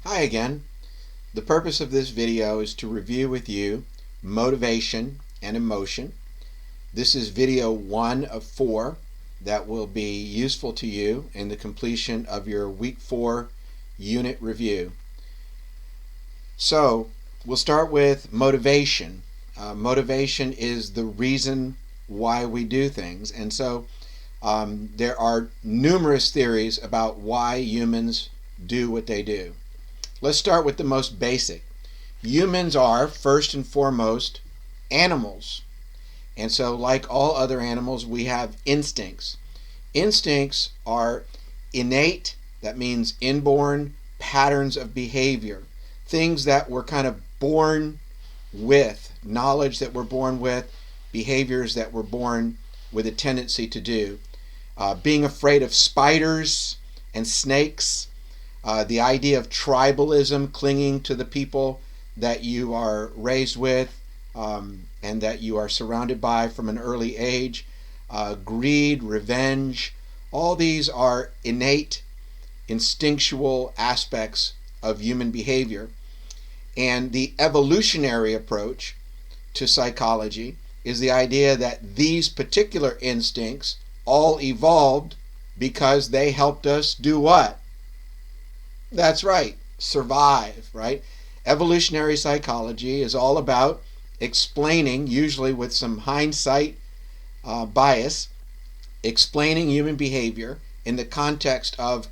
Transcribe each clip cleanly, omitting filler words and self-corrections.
Hi again. The purpose of this video is to review with you motivation and emotion. This is video 1 of 4 that will be useful to you in the completion of your week 4 unit review. So we'll start with motivation. Motivation is the reason why we do things, and so there are numerous theories about why humans do what they do. Let's start with the most basic. Humans are, first and foremost, animals. And so, like all other animals, we have instincts. Instincts are innate, that means inborn patterns of behavior, things that we're kind of born with, knowledge that we're born with, behaviors that we're born with a tendency to do. Being afraid of spiders and snakes, the idea of tribalism, clinging to the people that you are raised with and that you are surrounded by from an early age, greed, revenge, all these are innate, instinctual aspects of human behavior. And the evolutionary approach to psychology is the idea that these particular instincts all evolved because they helped us do what? That's right, survive, right? Evolutionary psychology is all about explaining, usually with some hindsight bias, explaining human behavior in the context of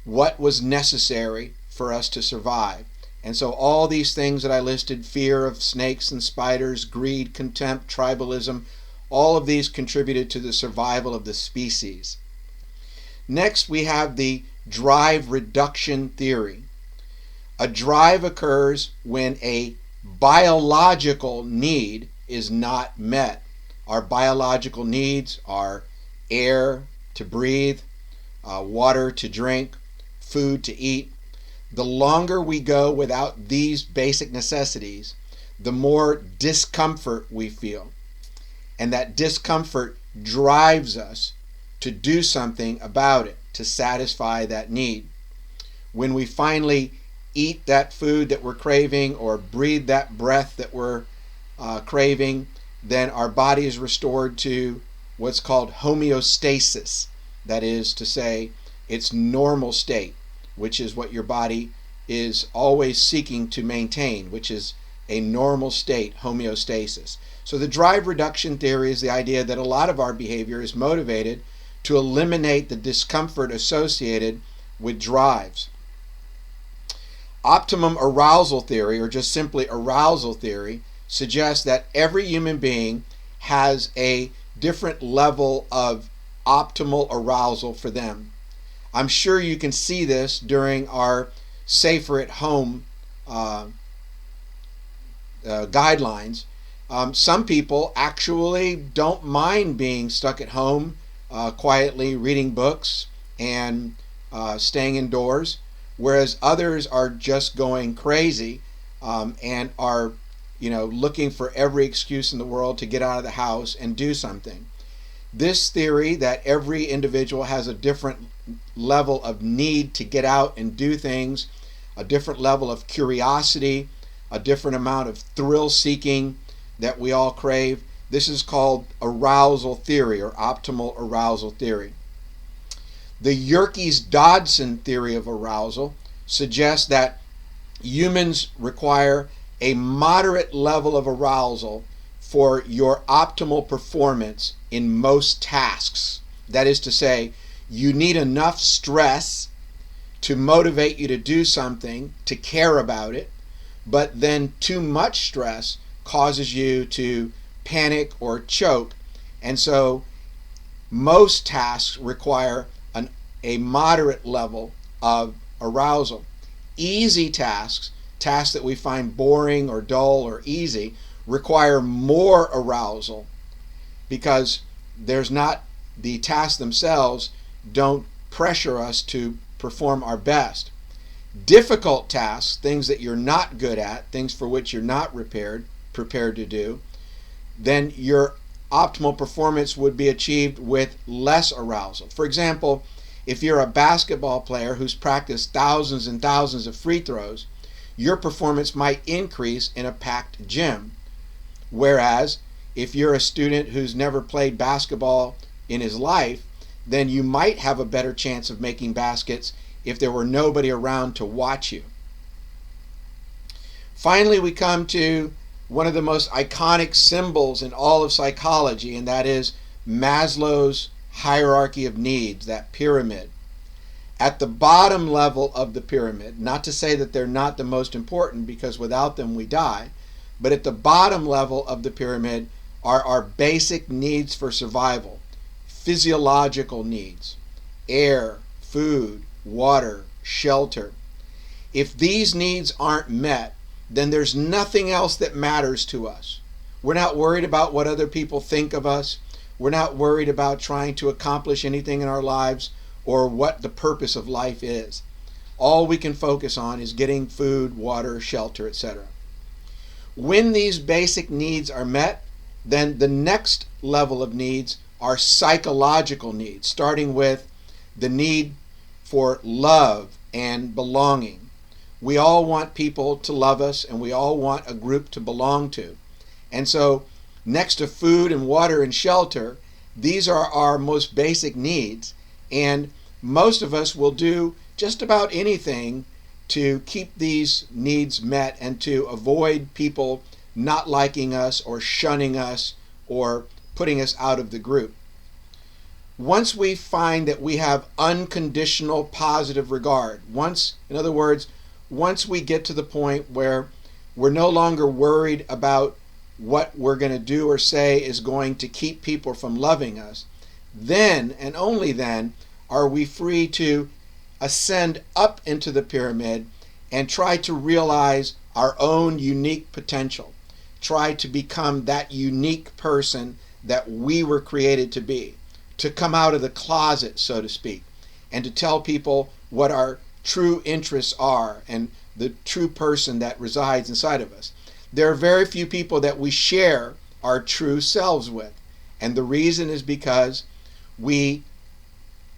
what was necessary for us to survive. And so all these things that I listed, fear of snakes and spiders, greed, contempt, tribalism, all of these contributed to the survival of the species. Next, we have the drive reduction theory. A drive occurs when a biological need is not met. Our biological needs are air to breathe, water to drink, food to eat. The longer we go without these basic necessities, the more discomfort we feel. And that discomfort drives us to do something about it, to satisfy that need. When we finally eat that food that we're craving or breathe that breath that we're craving, then our body is restored to what's called homeostasis. That is to say, its normal state, which is what your body is always seeking to maintain, which is a normal state, homeostasis. So the drive reduction theory is the idea that a lot of our behavior is motivated to eliminate the discomfort associated with drives. Optimum arousal theory, or just simply arousal theory, suggests that every human being has a different level of optimal arousal for them. I'm sure you can see this during our safer at home guidelines. Some people actually don't mind being stuck at home quietly reading books and staying indoors, whereas others are just going crazy and are, looking for every excuse in the world to get out of the house and do something. This theory that every individual has a different level of need to get out and do things, a different level of curiosity, a different amount of thrill seeking that we all crave. This is called arousal theory, or optimal arousal theory. The Yerkes-Dodson theory of arousal suggests that humans require a moderate level of arousal for your optimal performance in most tasks. That is to say, you need enough stress to motivate you to do something, to care about it, but then too much stress causes you to panic or choke. And so most tasks require a moderate level of arousal. Easy tasks that we find boring or dull or easy, require more arousal because the tasks themselves don't pressure us to perform our best. Difficult tasks, things that you're not good at, things for which you're not prepared to do, then your optimal performance would be achieved with less arousal. For example, If you're a basketball player who's practiced thousands and thousands of free throws, your performance might increase in a packed gym. Whereas if you're a student who's never played basketball in his life, then you might have a better chance of making baskets if there were nobody around to watch you. Finally, we come to one of the most iconic symbols in all of psychology, and that is Maslow's hierarchy of needs, that pyramid. At the bottom level of the pyramid, not to say that they're not the most important, because without them we die, but at the bottom level of the pyramid are our basic needs for survival, physiological needs, air, food, water, shelter. If these needs aren't met, then there's nothing else that matters to us. We're not worried about what other people think of us. We're not worried about trying to accomplish anything in our lives or what the purpose of life is. All we can focus on is getting food, water, shelter, etc. When these basic needs are met, then the next level of needs are psychological needs, starting with the need for love and belonging. We all want people to love us, and we all want a group to belong to. And so next to food and water and shelter, these are our most basic needs, and most of us will do just about anything to keep these needs met and to avoid people not liking us or shunning us or putting us out of the group. Once we find that we have unconditional positive regard, in other words, once we get to the point where we're no longer worried about what we're going to do or say is going to keep people from loving us, then and only then are we free to ascend up into the pyramid and try to realize our own unique potential. Try to become that unique person that we were created to be, to come out of the closet, so to speak, and to tell people what our true interests are and the true person that resides inside of us. There are very few people that we share our true selves with, and the reason is because we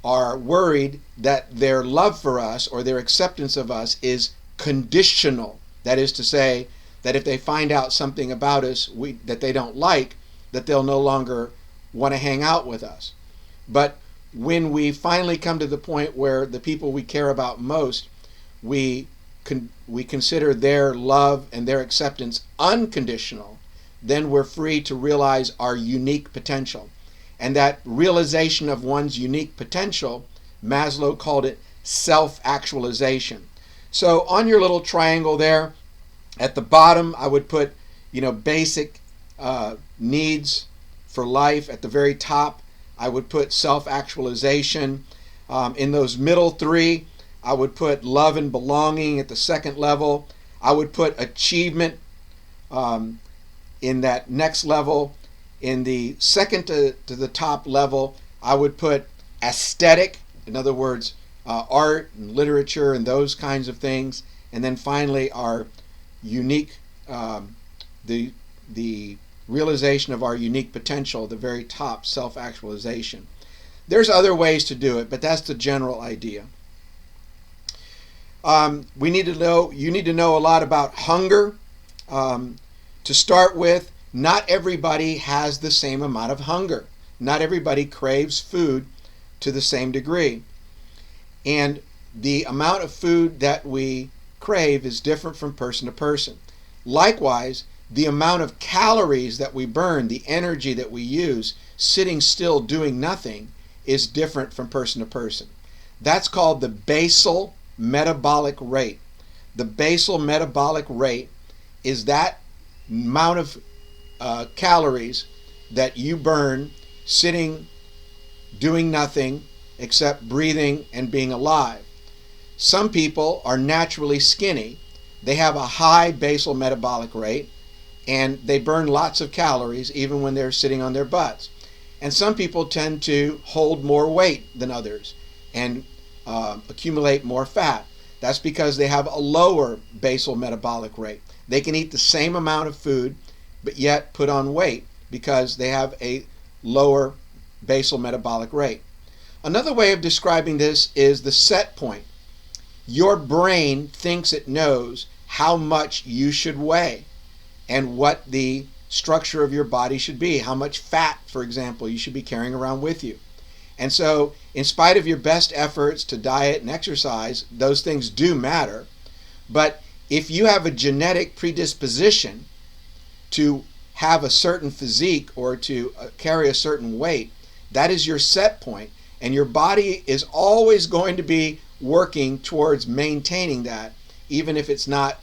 are worried that their love for us or their acceptance of us is conditional. That is to say, that if they find out something about us that they don't like, that they'll no longer want to hang out with us. But when we finally come to the point where the people we care about most, we consider their love and their acceptance unconditional, then we're free to realize our unique potential. And that realization of one's unique potential, Maslow called it self-actualization. So on your little triangle there, at the bottom, I would put, basic needs for life. At the very top, I would put self-actualization. In those middle three, I would put love and belonging at the second level. I would put achievement in that next level. In the second to the top level, I would put aesthetic, in other words, art and literature and those kinds of things. And then finally, our unique, the realization of our unique potential, the very top, self-actualization. There's other ways to do it, but that's the general idea. You need to know a lot about hunger. To start with, not everybody has the same amount of hunger. Not everybody craves food to the same degree. And the amount of food that we crave is different from person to person. Likewise, the amount of calories that we burn, the energy that we use sitting still doing nothing, is different from person to person. That's called the basal metabolic rate. The basal metabolic rate is that amount of calories that you burn sitting doing nothing except breathing and being alive. Some people are naturally skinny. They have a high basal metabolic rate and they burn lots of calories even when they're sitting on their butts. And some people tend to hold more weight than others and accumulate more fat. That's because they have a lower basal metabolic rate. They can eat the same amount of food but yet put on weight because they have a lower basal metabolic rate. Another way of describing this is the set point. Your brain thinks it knows how much you should weigh and what the structure of your body should be, how much fat, for example, you should be carrying around with you. And so, in spite of your best efforts to diet and exercise, those things do matter. But if you have a genetic predisposition to have a certain physique or to carry a certain weight, that is your set point. And your body is always going to be working towards maintaining that, even if it's not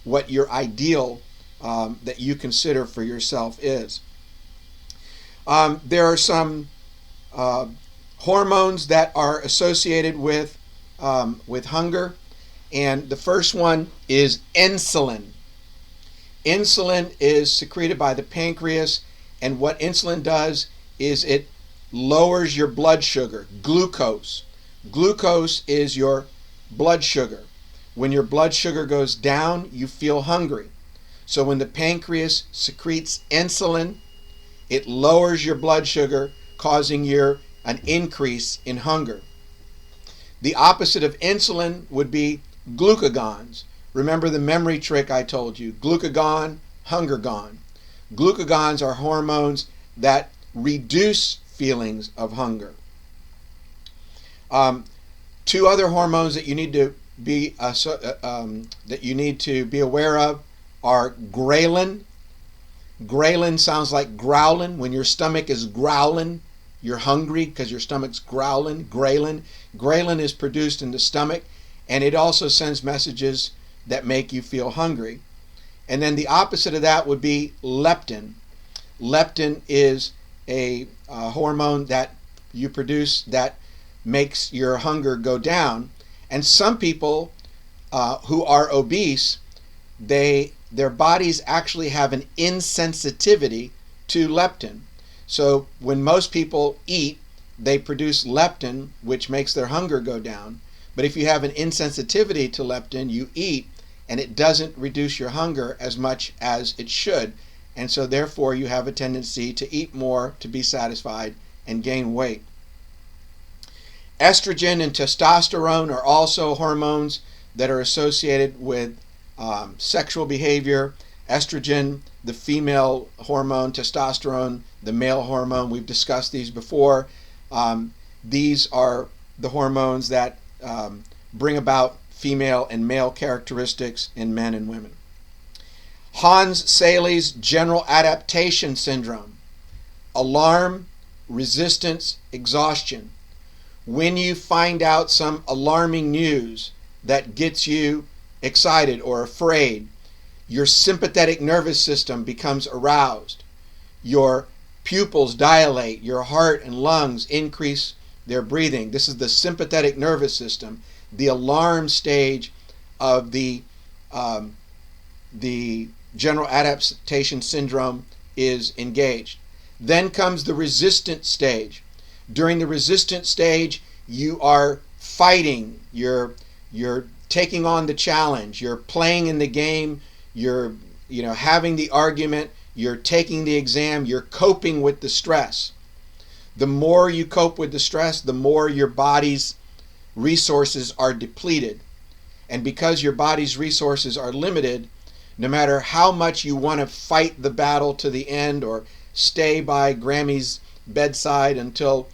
what your ideal that you consider for yourself is. There are some hormones that are associated with hunger, and the first one is insulin. Insulin is secreted by the pancreas, and what insulin does is it lowers your blood sugar, glucose. Glucose is your blood sugar. When your blood sugar goes down, you feel hungry. So when the pancreas secretes insulin, it lowers your blood sugar, causing an increase in hunger. The opposite of insulin would be glucagons. Remember the memory trick I told you, glucagon, hunger gone. Glucagons are hormones that reduce feelings of hunger. Two other hormones that you need to be aware of are ghrelin. Ghrelin sounds like growling. When your stomach is growling, you're hungry because your stomach's growling. Ghrelin. Ghrelin is produced in the stomach, and it also sends messages that make you feel hungry. And then the opposite of that would be leptin. Leptin is a hormone that you produce that makes your hunger go down. And some people who are obese, their bodies actually have an insensitivity to leptin. So when most people eat, they produce leptin, which makes their hunger go down. But if you have an insensitivity to leptin, you eat, and it doesn't reduce your hunger as much as it should. And so therefore you have a tendency to eat more to be satisfied and gain weight. Estrogen and testosterone are also hormones that are associated with sexual behavior. Estrogen, the female hormone; testosterone, the male hormone. We've discussed these before. These are the hormones that bring about female and male characteristics in men and women. Hans-Seyle's general adaptation syndrome: alarm, resistance, exhaustion. When you find out some alarming news that gets you excited or afraid, your sympathetic nervous system becomes aroused. Your pupils dilate, your heart and lungs increase their breathing. This is the sympathetic nervous system. The alarm stage of the general adaptation syndrome is engaged. Then comes the resistant stage. During the resistant stage, you are fighting, you're taking on the challenge, you're playing in the game, you're having the argument, you're taking the exam, you're coping with the stress. The more you cope with the stress, the more your body's resources are depleted. And because your body's resources are limited, no matter how much you want to fight the battle to the end or stay by Grammy's bedside until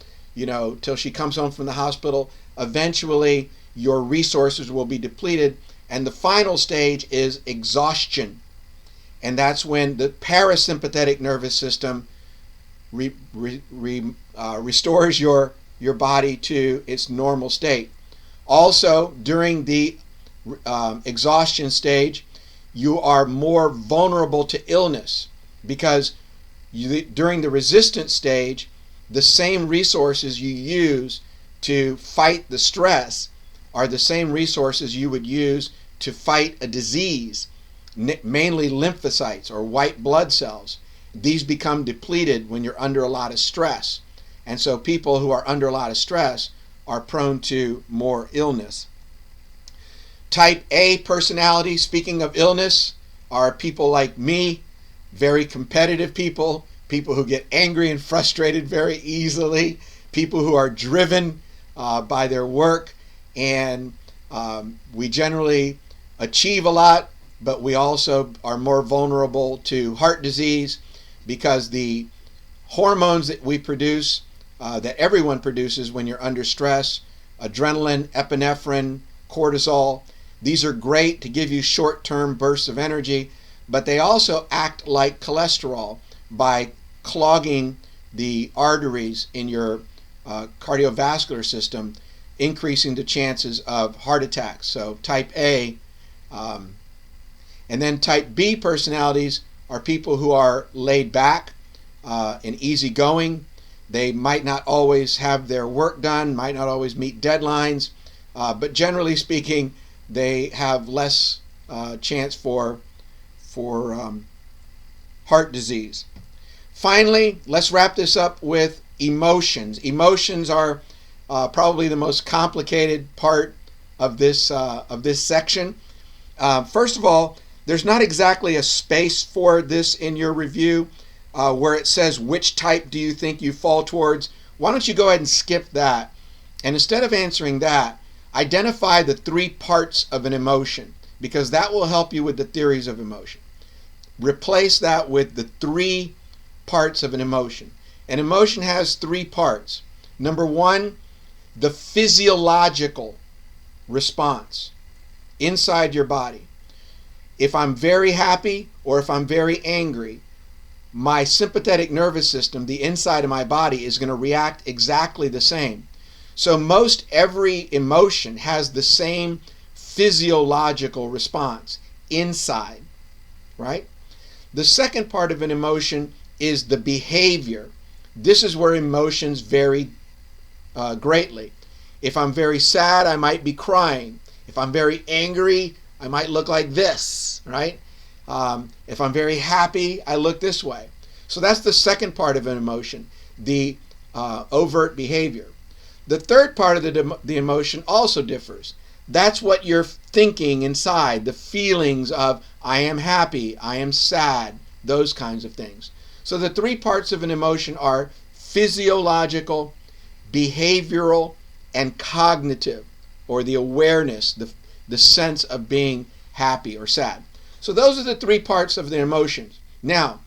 she comes home from the hospital, eventually your resources will be depleted. And the final stage is exhaustion. And that's when the parasympathetic nervous system restores your body to its normal state. Also, during the exhaustion stage, you are more vulnerable to illness because during the resistance stage, the same resources you use to fight the stress are the same resources you would use to fight a disease, mainly lymphocytes or white blood cells. These become depleted when you're under a lot of stress. And so people who are under a lot of stress are prone to more illness. Type A personality, speaking of illness, are people like me, very competitive people who get angry and frustrated very easily, people who are driven by their work, and we generally achieve a lot, but we also are more vulnerable to heart disease because the hormones that we produce, that everyone produces when you're under stress, adrenaline, epinephrine, cortisol, these are great to give you short-term bursts of energy, but they also act like cholesterol by clogging the arteries in your cardiovascular system, increasing the chances of heart attacks. So type A, and then type B personalities are people who are laid back and easygoing. They might not always have their work done, might not always meet deadlines, but generally speaking, they have less chance for heart disease. Finally, let's wrap this up with emotions. Emotions are probably the most complicated part of this section. First of all, there's not exactly a space for this in your review where it says which type do you think you fall towards. Why don't you go ahead and skip that, and instead of answering that, identify the 3 parts of an emotion, because that will help you with the theories of emotion. Replace that with the 3 parts of an emotion. An emotion has 3 parts. Number 1, the physiological response inside your body. If I'm very happy or if I'm very angry, my sympathetic nervous system, the inside of my body, is going to react exactly the same. So most every emotion has the same physiological response inside, right? The second part of an emotion is the behavior. This is where emotions vary greatly. If I'm very sad, I might be crying. If I'm very angry, I might look like this, right? If I'm very happy, I look this way. So that's the second part of an emotion, the overt behavior. The third part of the emotion also differs. That's what you're thinking inside, the feelings of I am happy, I am sad, those kinds of things. So the 3 parts of an emotion are physiological, behavioral, and cognitive, or the awareness, the sense of being happy or sad. So those are the 3 parts of the emotions. Now,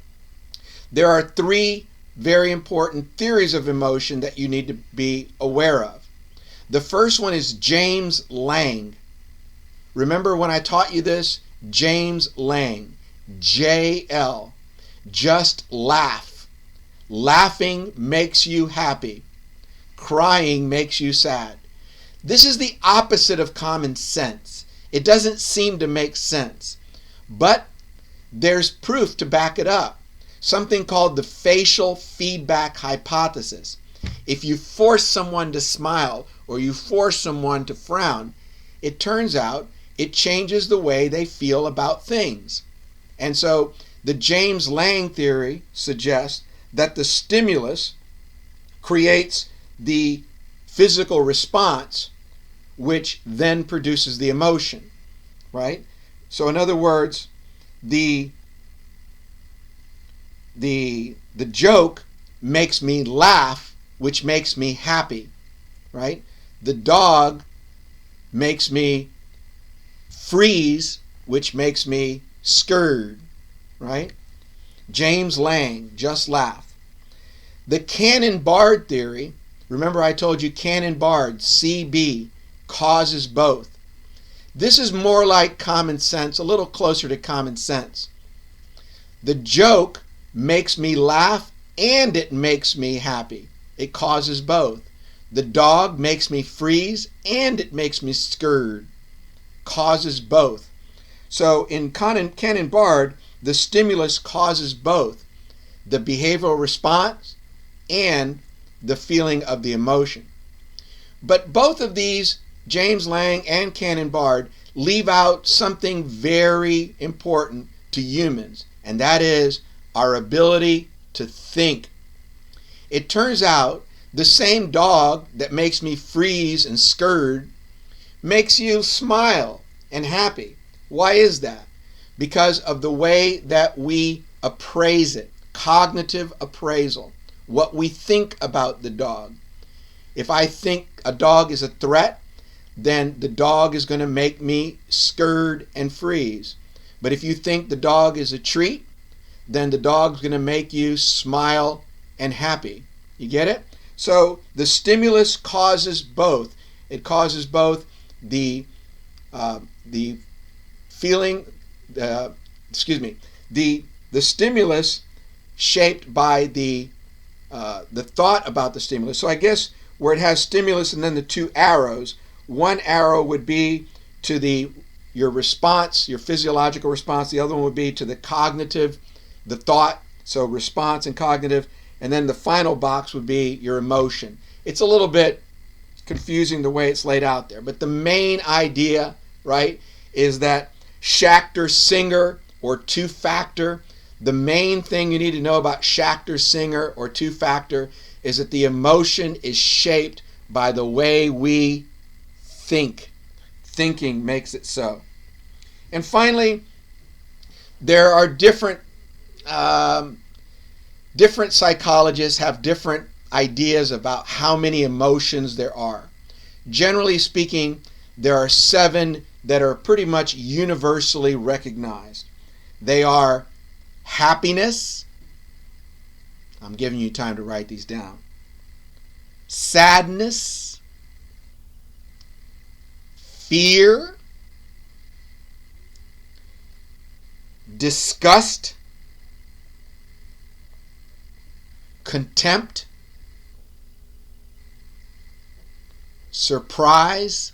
there are 3 very important theories of emotion that you need to be aware of. The first one is JamesLange. Remember when I taught you this? JamesLange. JL. Just laugh. Laughing makes you happy. Crying makes you sad. This is the opposite of common sense. It doesn't seem to make sense. But there's proof to back it up. Something called the facial feedback hypothesis. If you force someone to smile or you force someone to frown, it turns out it changes the way they feel about things. And so the JamesLange theory suggests that the stimulus creates the physical response, which then produces the emotion, right? So in other words, the joke makes me laugh, which makes me happy, right? The dog makes me freeze, which makes me scared, right? JamesLange, just laugh. The Cannon-Bard theory, remember I told you Cannon-Bard, CB, causes both. This is more like common sense, a little closer to common sense. The joke makes me laugh and it makes me happy. It causes both. The dog makes me freeze and it makes me scared. Causes both. So in Cannon-Bard, the stimulus causes both the behavioral response and the feeling of the emotion. But both of these, JamesLange and Cannon-Bard, leave out something very important to humans, and that is our ability to think. It turns out the same dog that makes me freeze and scared makes you smile and happy. Why is that? Because of the way that we appraise it. Cognitive appraisal. What we think about the dog. If I think a dog is a threat, then the dog is going to make me scared and freeze. But if you think the dog is a treat, then the dog's going to make you smile and happy. You get it? So the stimulus causes both. It causes both the feeling, the stimulus shaped by the thought about the stimulus. So I guess where it has stimulus and then the two arrows, one arrow would be to your response, your physiological response. The other one would be to the cognitive, the thought, so response and cognitive. And then the final box would be your emotion. It's a little bit confusing the way it's laid out there. But the main idea, right, is that Schachter-Singer or two-factor, the main thing you need to know about Schachter-Singer or two-factor is that the emotion is shaped by the way we think. Thinking makes it so. And finally, there are different psychologists have different ideas about how many emotions there are. Generally speaking, there are 7 that are pretty much universally recognized. They are happiness. I'm giving you time to write these down. Sadness, fear, disgust, contempt, surprise,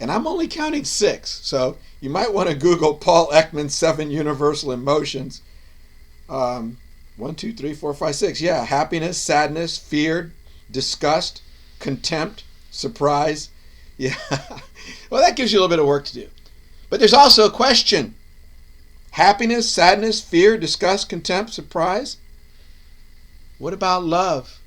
and I'm only counting 6, so you might want to Google Paul Ekman's 7 universal emotions. 1, 2, 3, 4, 5, 6. Yeah, happiness, sadness, fear, disgust, contempt, surprise. Yeah. Well, that gives you a little bit of work to do. But there's also a question. Happiness, sadness, fear, disgust, contempt, surprise. What about love?